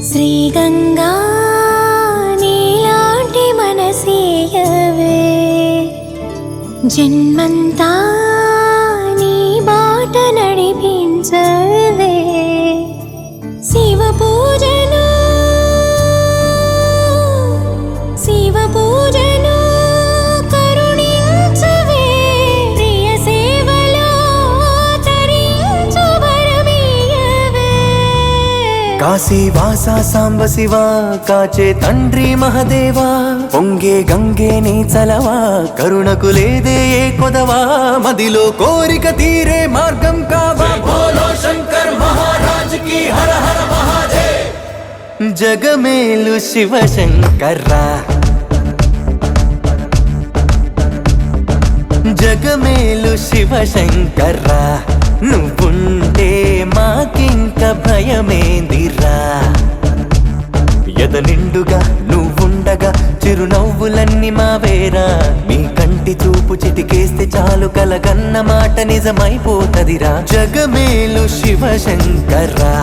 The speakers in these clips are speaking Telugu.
శ్రీగంగా నీలాంటి మనసేయవే జన్మంతా నీ బాట నడిపించవే శివ పూజను కరుణించవే ప్రియ సేవలో తరించు వరమీయవే కాశీవాస సాంబ శివ కాచే తండ్రి మహదేవా పొంగే గంగే నీ చలవా కరుణకు లేదే ఏ కొదవా మదిలో కోరిక తీరే మార్గం కావా బోలో శంకర్ మహారాజ్ కి హర హర మహాదేవ్ జగమేలు శివ శంకర్రా జగమేలు శివ శంకర్రా నువ్వుంటే మాకింక భయమేందిరా ఎద నిండుగా నువ్వుండగా చిరునవ్వులన్నీ మావేరా నీ కంటి చూపు చిటికేస్తే చాలు కలగన్న మాట నిజమైపోతదిరా జగమేలు శివ శంకర్రా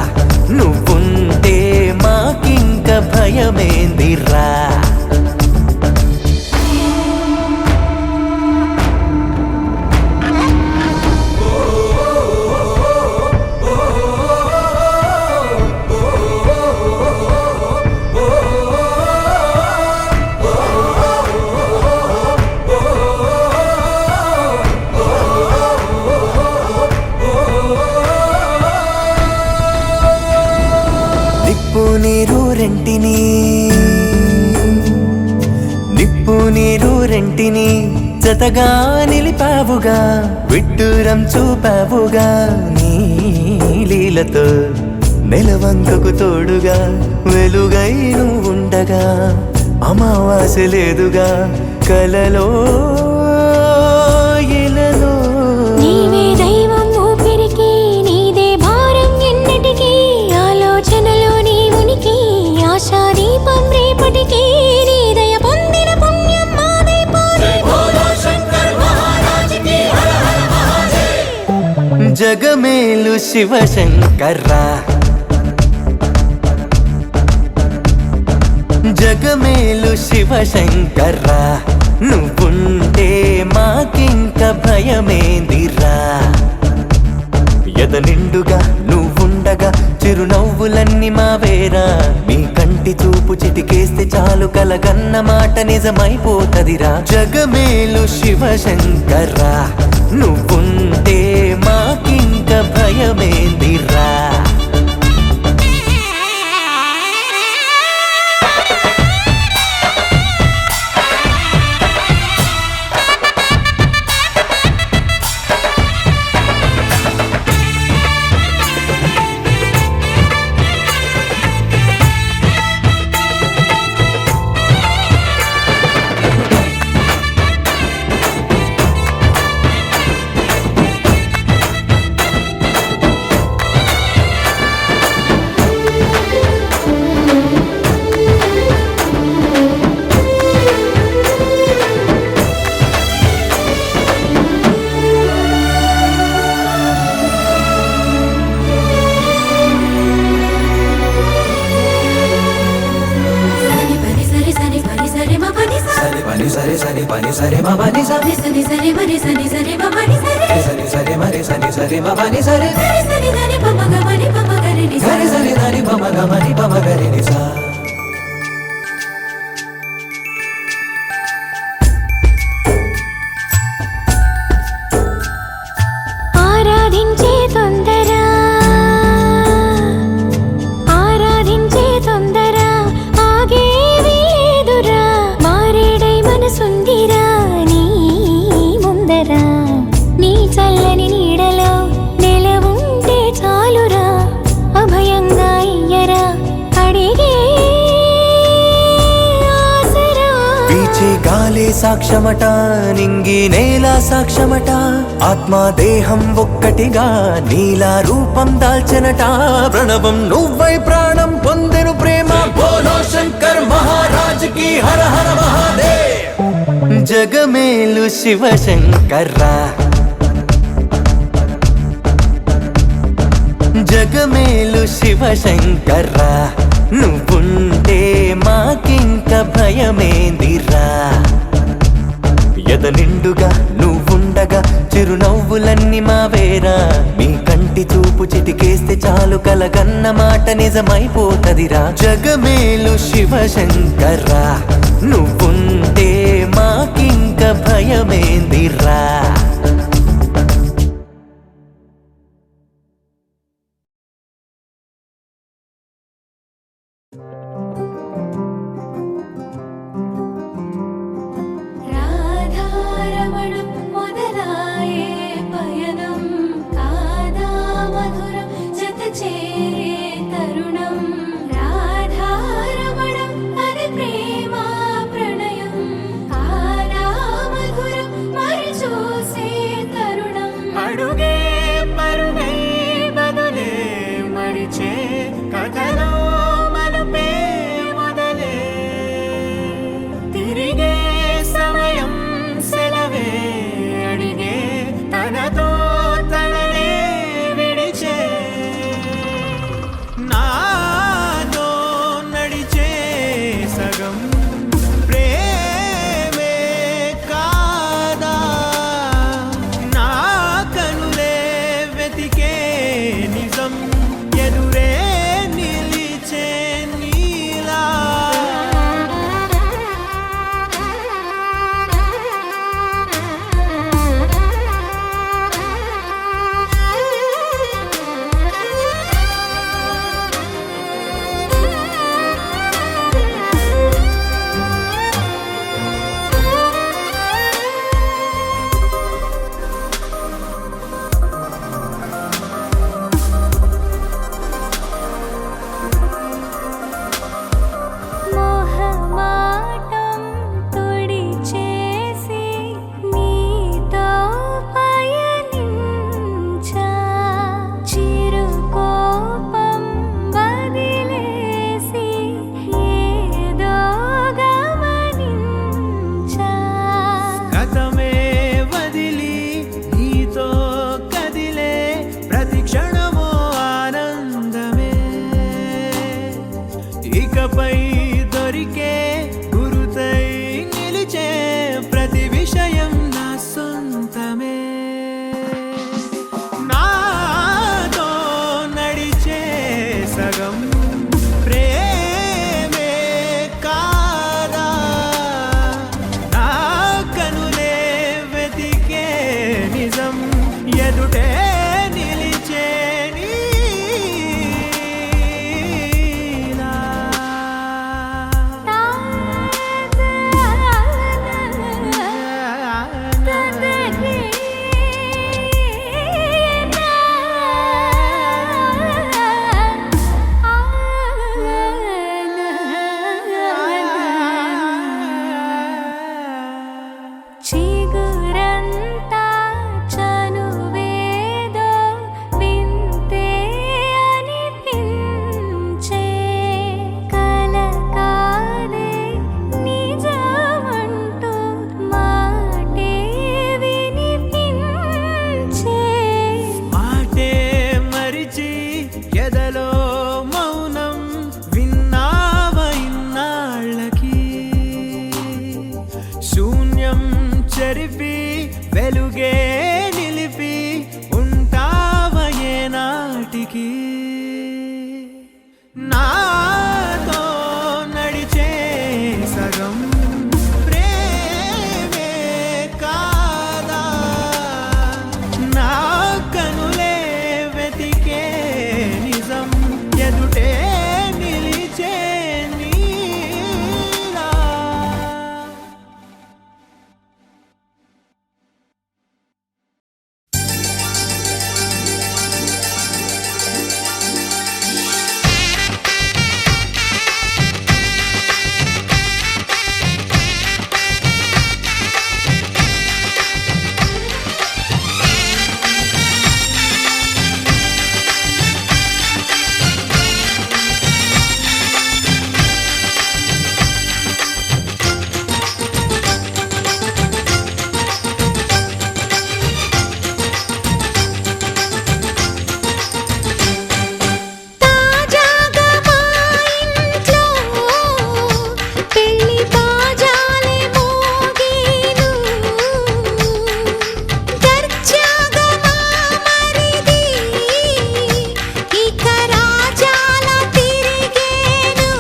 నువ్వుంటే మాకింక భయమేందిరా నిప్పు నీరు రెంటిని జతగా నిలిపావుగా విడ్డూరం చూపావుగా నీ లీలతో నెలవంకకు తోడుగా వెలుగై నువ్వుండగా అమావాస్య లేదుగా కలలో ఇలలో నీవే దైవం ఊపిరికి నీదే భారం ఎన్నటికీ ఆలోచనలో నీ ఉనికి ఆశా దీపం జగమేలు శివశంకర్రా జగమేలు శివశంకర్రా నువ్వుంటే మాకింక భయమేందిరా ఎద నిండుగా నువ్వుండగా చిరునవ్వులన్నీ మావేరా మీ కంటి చూపు చిటికేస్తే చాలు కలగన్న మాట నిజమైపోతదిరా జగమేలు శివశంకర్రా నువ్వుంటే మాకింక భయమేందిరా ఆరాధించే తొందర ఆరాధించే తొందర ఆగేవి లేదురా మారేడై మనసుందిరా నీ ముందర నీ చల్లని నీడలో నెలవుంటే చాలురా అభయంగా ఇయ్యరా అడిగే ఆసరా పీచే గాలే సాక్ష్యమట నింగి నేల సాక్ష్యమట ఆత్మ దేహం ఒక్కటిగా నీలా రూపం దాల్చనట ప్రణవం నువ్వై ప్రాణం పొందెను ప్రేమ బోలో శంకర్ మహారాజ్ కి హర హర మహాదేవ్ జగమేలు శివశంకర్రా జగమేలు శివశంకర్రా నువ్వుంటే మాకింక భయమేందిరా ఎద నిండుగా నువ్వుండగా చిరునవ్వులన్నీ మావేరా మీ కంటి చూపు చిటికేస్తే చాలు కలగన్న మాట నిజమైపోతదిరా జగమేలు శివశంకర్రా నువ్వుంటే మాకింక భయమేందిరా రాధారమణం మొదలాయే పయనం కాదా మధురం జత చేరే తరుణం రాధారమణం అది ప్రేమ ప్రణయం కాదా మధురం మరి చూసే తరుణం అడుగే పరుగే బదులే మరిచే కథలో మలుపే మొదలే తిరిగే సమయం సెలవే అడిగే తనతో తననే విడిచే నాతో నడిచే సగం ప్రేమే కాదా నా కనులే శూన్యం చెరిపి వెలుగే నిలిపి ఉంటావయే నాటికి నాతో నడిచే సగం ప్రేమే కాదా నా కనులే వెతికే నిజం ఎదుటే నిలిచే నీలా తాజాగా మా ఇంట్లో పెళ్లి బాజాలే మోగేను దర్జాగా మా మరిది ఇక రాజాల తిరిగేను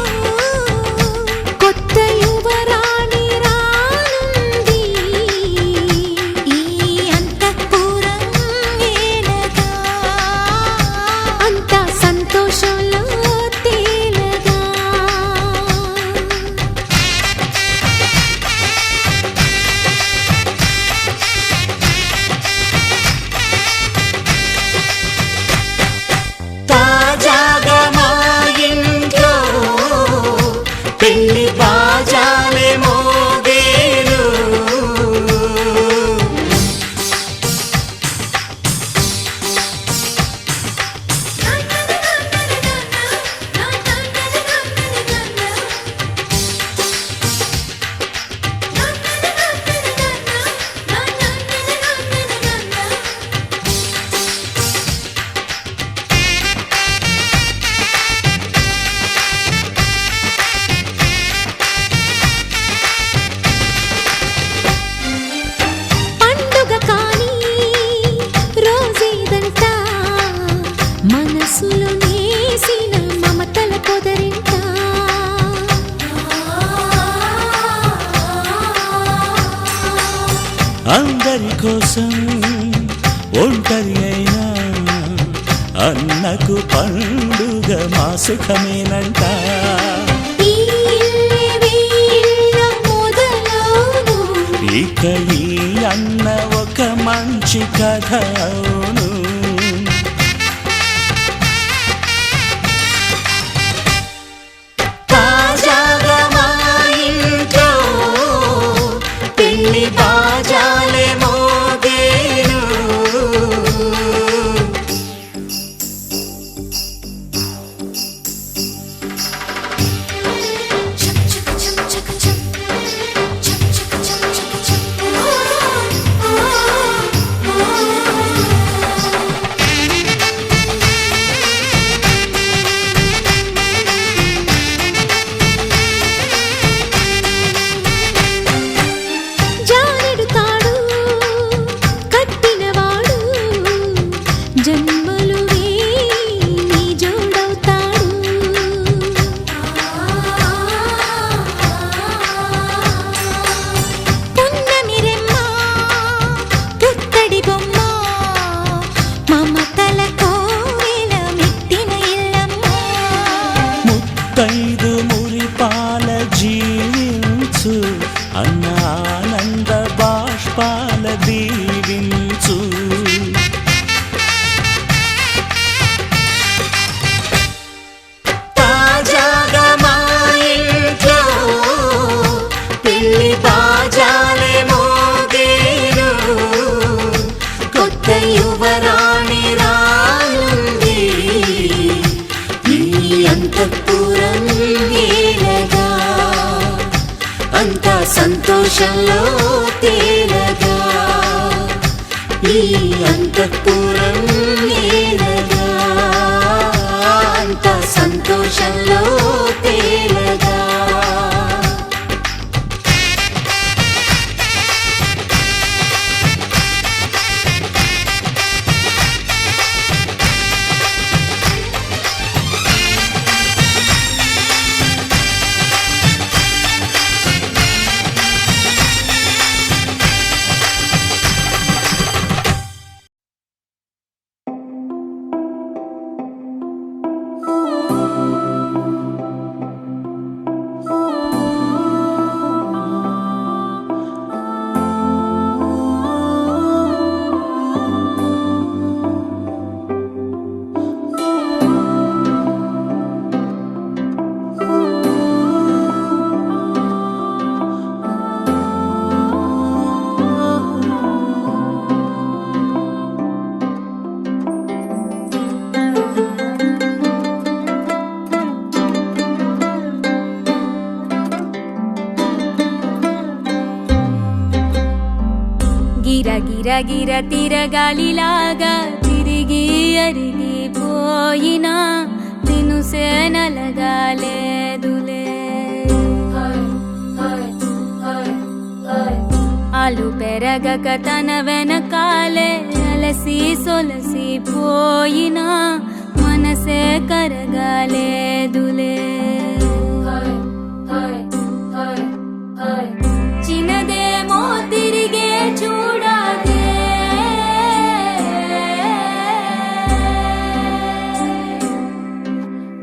కొత్త యువరాణి రానుంది ఈ అంతఃపురం ఏలగా అంతా సంతోషంలో తేలగా తాజాగా మా ఇంట్లో పెళ్లి బాజాలే మోగేను పండుగ కాని రోజేదంట మనసులో నేసిన మమతల పొదరింట అందరి కోసం ఒంటరి అయినా అన్నకు పండుగ మా సుఖమేనంట ఈ ఇల్లే వీళ్ళ మొదలవును ఇక ఈ అన్న ఒక మంచి కథ అవును తాజాగా మా ఇంట్లో పెళ్లి బాజాలే మోగేను జానెడు తాడు కట్టినవాడు జన్మలు వేయి జోడవుతాడు పున్నమి రెమ్మ పుత్తడి బొమ్మ మమతల కోవెల మెట్టిన ఇల్లమ్మ ముత్తైదు మురిపాల జీవించు అన్న ఆనంద బాష్పాల దీవించు తాజాగా మా ఇంట్లో పెళ్లి బాజాలే మోగేను కొత్త యువరాణి రానుంది ఈ అంతఃపురం ఏలగా అంతా సంతోషంలో తేలగా ఈ అంతఃపురం ఏలగా అంతా సంతోషంలో తేలగా గిర గిర తిరగాలిలాగా తిరిగి అరిగిపోయినా దినుసే నలగాలేదులే ఆలు పెరగక తన వెనకాలే అలసి సొలసి పోయినా మనసే కరగాలేదులే చిన్నదేమో తిరిగే చూడాదే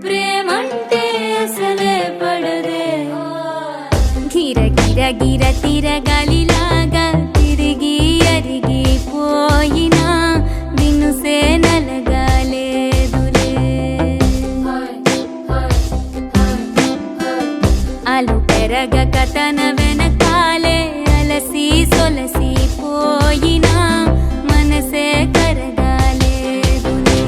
ప్రేమంటే అసలే పడదే గిర గిర గిర తిరగాలిలాగా తిరిగి అరిగిపోయినా దినుసే నలగాలేదులే ఆలు పెరగక తన వెనకాలే అలసి సొలసి పోయినా మనసే కరగాలేదులే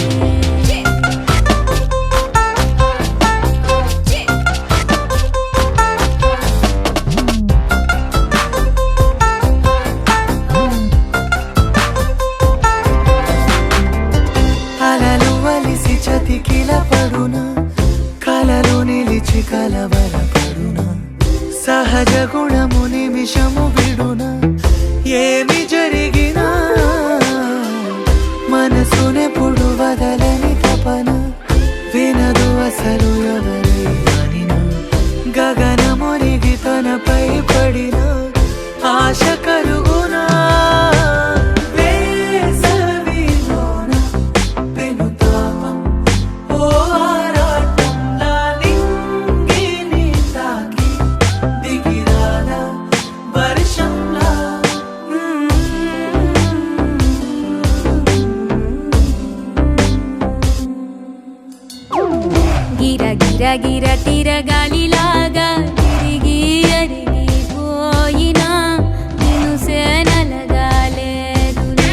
అలలు వలిసి చతికిల పడునా కలలు నిలిచి కలవర పడునా సహజ గుణము నిమిషము విడునా ఏమి జరిగినా మనసునెప్పుడు వదలని తపన వినదు అసలు ఎవరైనా గగనమునిగి తనపై పడిన ఆశ కలుగునా వేసవిలోన పెనుతాపం ఓ ఆరాటంలా నింగిని తాకి దిగిరాల వర్షంలా గిర గిర గిర తిరగాలిలాగా తిరిగి అరిగిపోయినా దినుసే నలగాలేదులే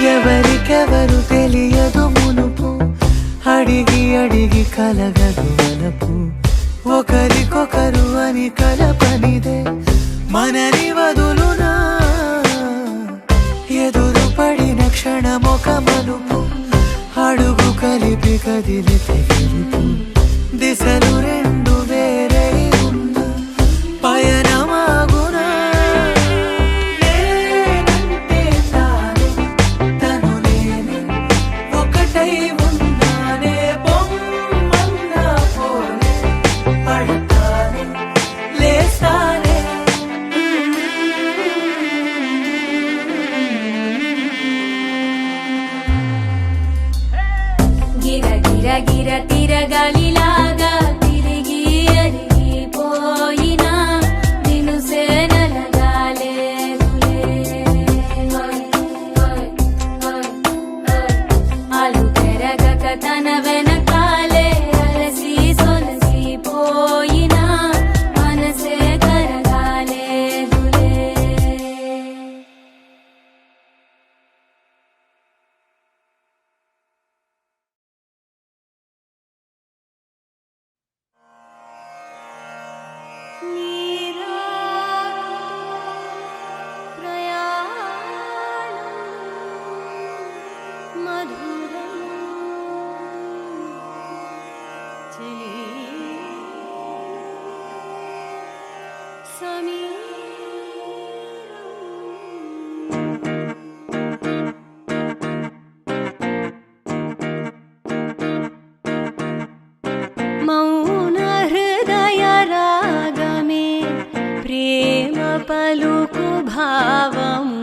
ఎవరికెవరు తెలియదు మునుపు అడిగి అడిగి కలగదు వలపు ఒకరికొకరు అని కలపనిదే మనని వదులునా ఎదురు పడిన క్షణమొక మలుపు అడుగు కలిపి కదిలితే గెలుపు దిశలు రెండు వేరే ఉన్న పయనమాగునా నేనంటే తానే తను నేనే ఒకటై ఉన్నానే బొమ్మన్నా పోనే పడతానే లేస్తానే గిర గిర గిర తిరగాలిలాగా తిరిగి అరిగిపోయినా దినుసే నలగాలేదులే ఆలు పెరగక తన వెనకాలే అలసి సొలసి పోయినా మనసే కరగాలేదులే మౌన హృదయ రాగమే ప్రేమ పలుకు భావము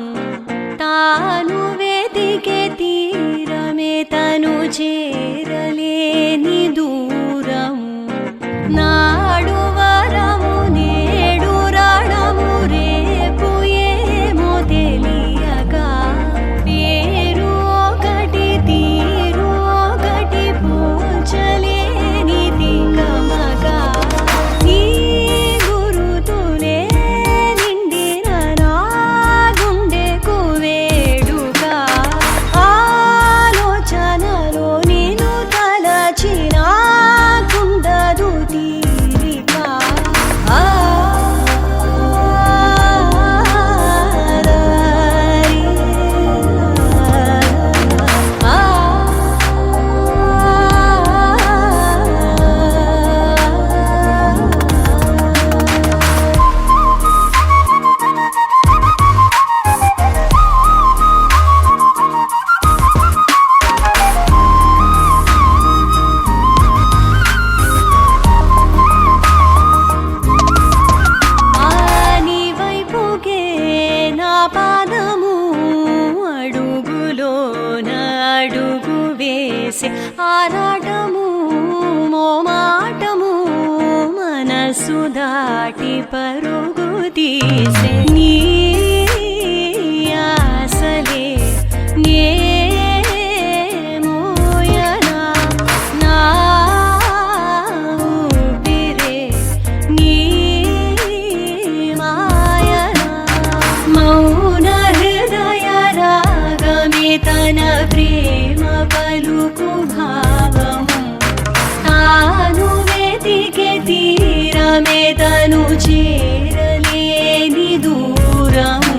తాను వెతికే తీరమే తను చేరలేని దూరము నాడు వరము నేడు రణము రేపు ఏమో తెలియక పేరు ఒక వేసి ఆరాటము మోమాటము మనసు దాటి పరుగు తీసే నీ ఆసలే నే మోయనా నా ఊపిరే నీ మాయనా మౌన హృదయ రాగమే తన ప్రేమ పలుకు భావము తాను వెతికే తీరమే తను చేరలేని దూరము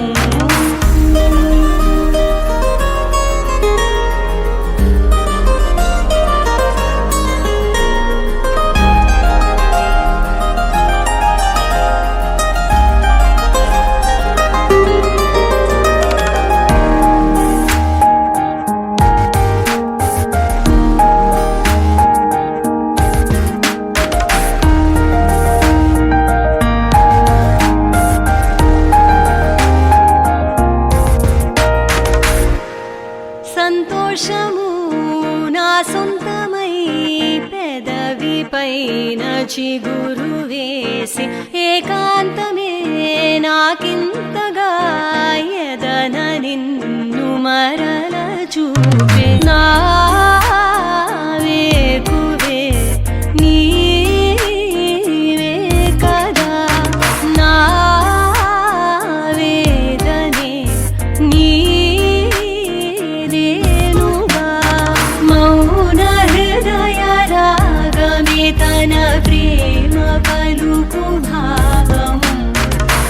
సంతోషము నా సొంతమై పెదవిపైన చిగురు వేసి ఏకాంతమే నాకింతగా ఎదన నిన్ను మరల చూపే నా వేకువే నీవే కదా నా వేదనే నీ మౌన హృదయ రాగమే తన ప్రేమ పలుకు భావము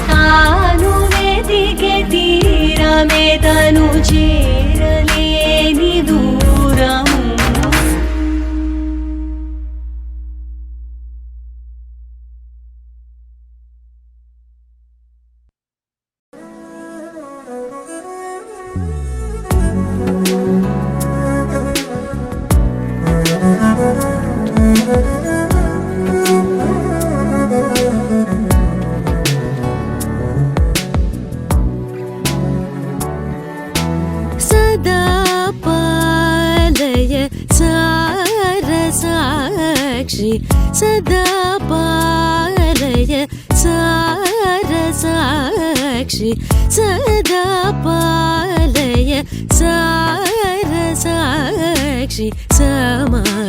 తాను వెతికే తీరమే తను చేరలేని దూరము సదా పాలయ సారసాక్షి సదా పాలయ సారసాక్షి సదా పాలయ సారసాక్షి సమానరహిత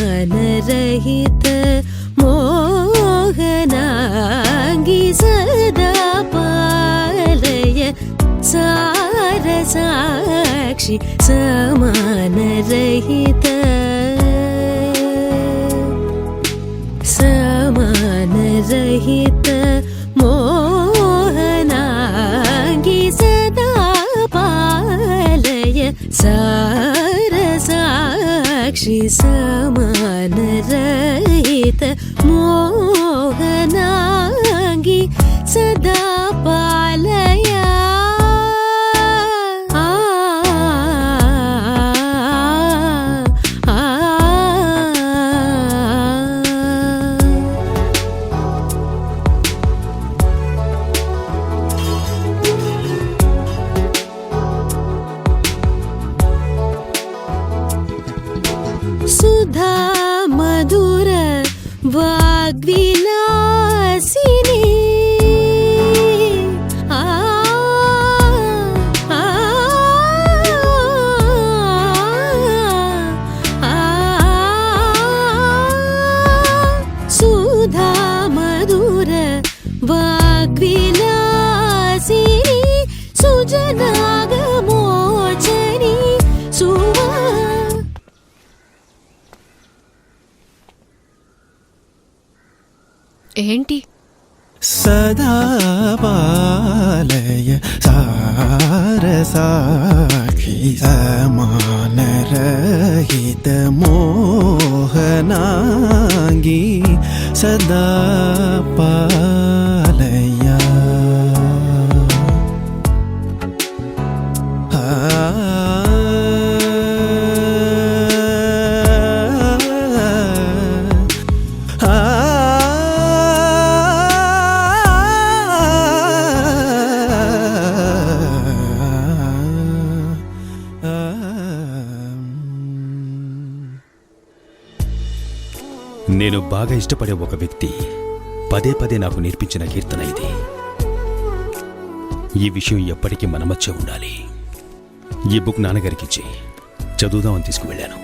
సమానరహిత మోహనాంగి సదా పాలయ సారసాక్షి సమానరహిత సమానరహిత మోహనాంగి సదా పాలయ సారసాక్షి సమానరహిత మోహనాంగి సదా పాలయ సుధా మధుర వాగ్విలాసిని సుధా మధుర వాగ్విలాసిని సుజనాగమోచని సువా ఏంటి సదా పాలయ సారసాక్షి సమానరహిత మోహనాంగి సదా పాలయ నేను బాగా ఇష్టపడే ఒక వ్యక్తి పదే పదే నాకు నేర్పించిన కీర్తన ఇది. ఈ విషయం ఎప్పటికీ మన మధ్య ఉండాలి. ఈ బుక్ నాన్నగారికిచ్చి చదువుదామని తీసుకువెళ్ళాను.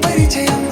పరిచయం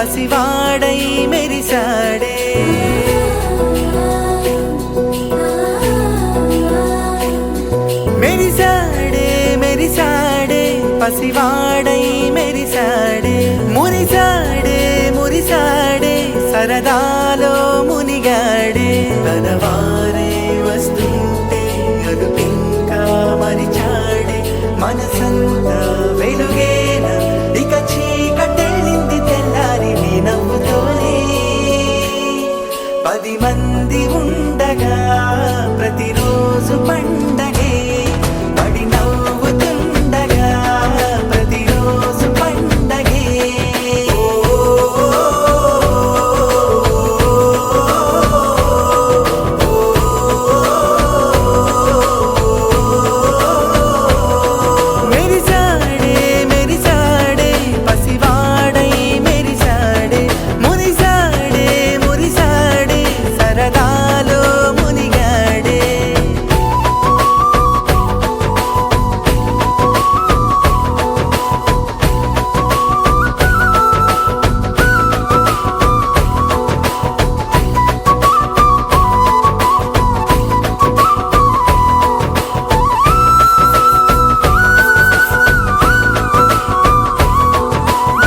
పసివాడై మెరిసాడే మెరిసాడే మెరిసాడే పసివాడై మెరిసాడే మురిసాడే మురిసాడే సరదాలో మునిగాడే తనవారే వస్తుంటే అదుపింకా మరిచాడే మనసంతా వెలుగేన ఇక చీకటెళ్ళింది తెల్లారి నీ నవ్వుతోనే 10 మంది ఉండగా ప్రతిరోజు పండగే పడి నవ్వుతుండగా ప్రతిరోజు పండగే మెరిసాడే మెరిసాడే పసివాడై మెరిసాడే మురిసాడే మురిసాడే సరదాలో మునిగాడే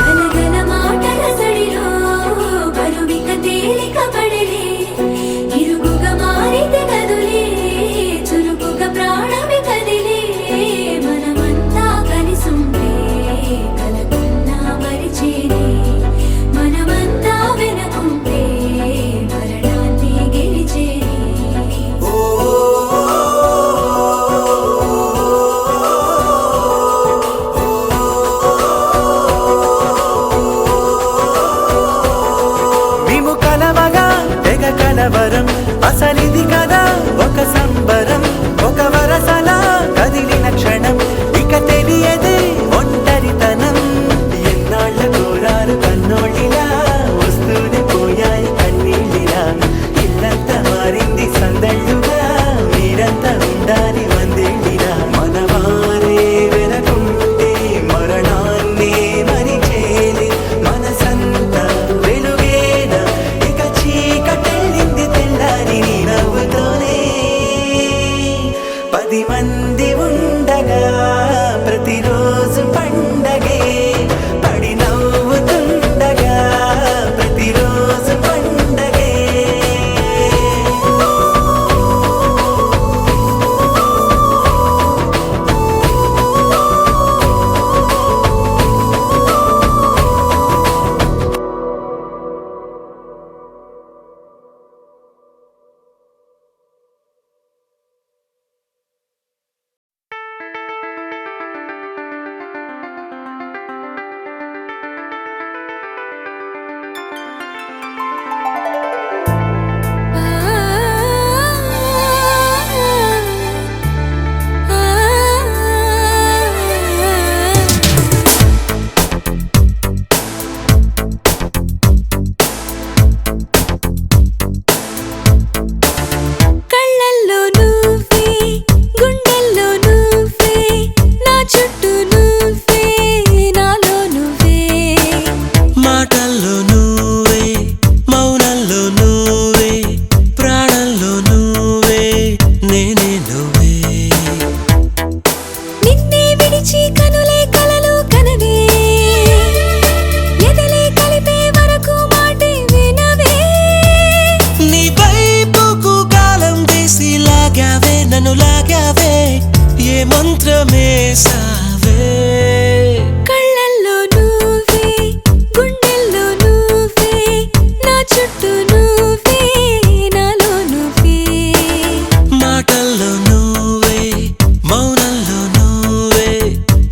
గలగల మాటల సడిలో బరువిక తేలిక పడలే ఇరుగుగా మారితే కదులే చురుకుగా ప్రాణమి కదిలే మనమంతా కలిసుంటే కలకున్నా మరిచేనే మనమంతా వెనకుంటే మరణాన్ని గెలిచేనే మేము కలవగా తెగ కలవరం అసలిది కదా ఒక సంబరం ఒక వరసలా కదిలిన క్షణం ఇక తెలియదే ఒంటరితనం ఎన్నాళ్ళ కోరారు కన్నోళ్ళిలా వస్తూనే పోయాయి కన్నీళ్ళిలా ఇల్లంతా మారింది సందళ్ళుగా మీరంతా ఉండాలి వందేళ్ళిలా మనవారే వెనకుంటే మరణాన్ని మరిచేలి మనసంతా వెలుగేన ఇక చీకటెళ్ళింది తెల్లారి నీ నవ్వుతోనే 10 మంది ఉండగా ప్రతిరోజు పండగే పడి నవ్వుతుండగా ప్రతిరోజు పండగే కళ్ళల్లో నువ్వే గుండెల్లో నువ్వే నా చుట్టూ నువ్వే నాలో నువ్వే మాటల్లో నువ్వే మౌనంలో నువ్వే ప్రాణంలో నువ్వే నేనే నువ్వే నిన్నే విడిచి కనులే కలలు కనవే ఎదలే కలిపే వరకు మాటే వినవే నీ వైపుకు కాలం వేసి లాగావే నన్ను లాగావే ఏ మంత్రమే సావే కళ్ళల్లో నువ్వే గుండెల్లో నువ్వే నా చుట్టూ నువ్వే నాలో నువ్వే మాటల్లో నువ్వే మౌనంలో నువ్వే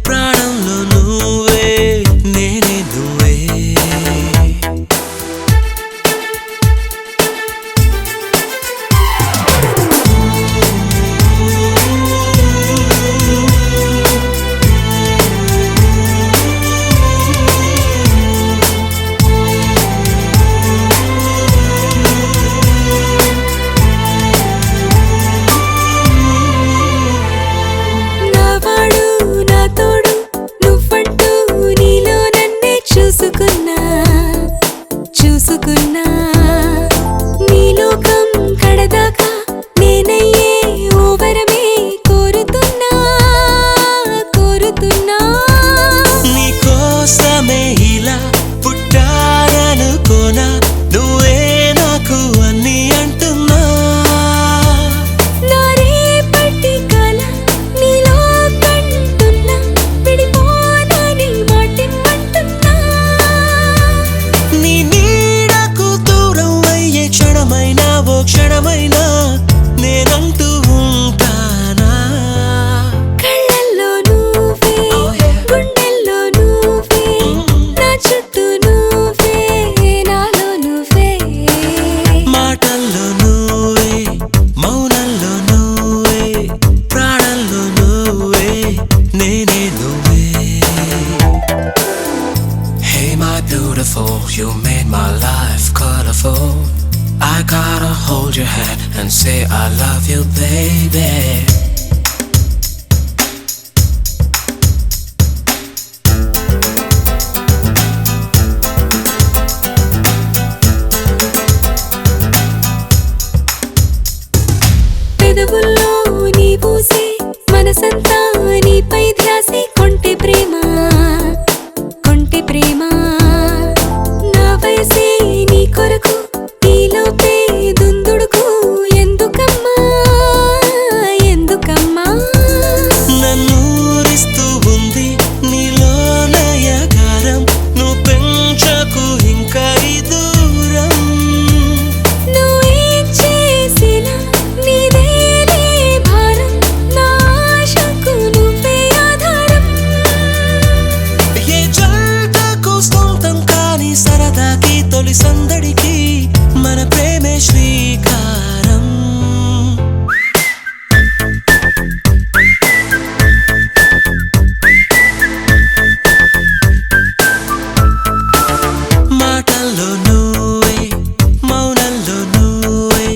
ప్రాణంలో నువ్వే నేనే నువ్వే wonderful. You made my life colorful. I gotta hold your hand and say I love you, baby. పెదవుల్లో నీ పూసే మనసంతా నీపై ధ్యాసే కొంటె ప్రేమ నా వయసే నీ కొరకు నీలోపే దుందుడుకు ఎందుకమ్మా నన్నూరిస్తూ ఉంది నీలోనయ గారం. నువ్వు పెంచకు ఇంకా ఈ దూరం. నువ్వేం చేసినా నీదేలే భారం నా ఆశకు నువ్వే ఆధారం ఏ జంటకు సొంతం కాని సరదాకి తొలి సందడికి మన ప్రేమే శ్రీకారం. మాటల్లో నువ్వే, మౌనంలో నువ్వే,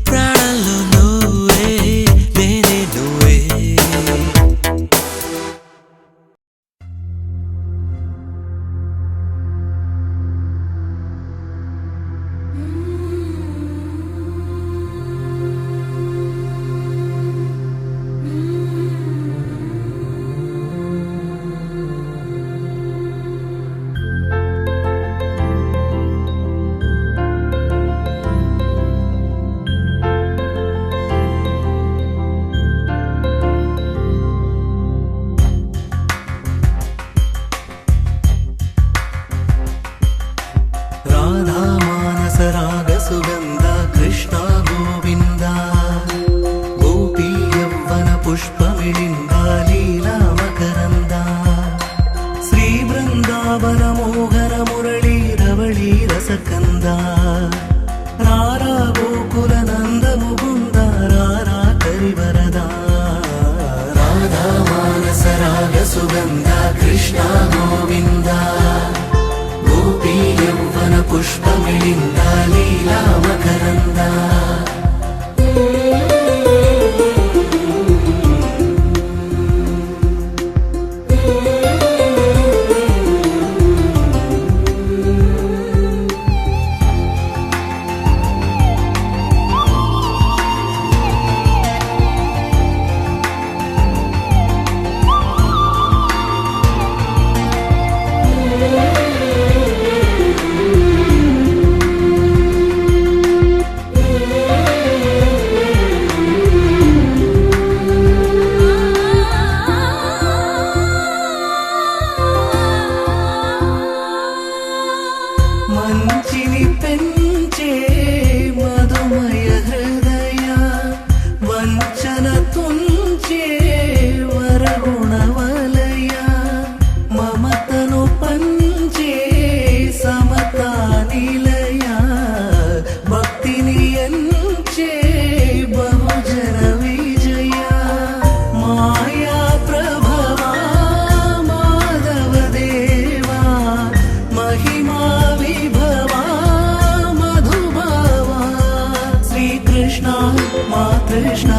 ప్రాణంలో నువ్వే, నేనే నువ్వే. రాధా మానస రాగ సుగంధ కృష్ణ గోవింద గోపీ యవ్వన పుష్పమిళింద లీలా మకరంద శ్రీ బృందావన మోహన మురళీ రవళీ రసకంద రారా గోకుల నంద ముకుంద రారా కరివరద రాధా మానస రాగ సుగంధ కృష్ణ గోవింద గోపీ యవ్వన పుష్పమిళింద లీలా మకరంద మంచిని పెంచే మధుమయ హృదయ వంచన తుంచే వరగుణవలయ మమతను పంచే సమతా నిలయ భక్తిని ఎంచే బహుజన విజయ మాయా ప్రభవా మాధవ దేవా మహిమా విభవా మధుభవా శ్రీకృష్ణ మా కృష్ణ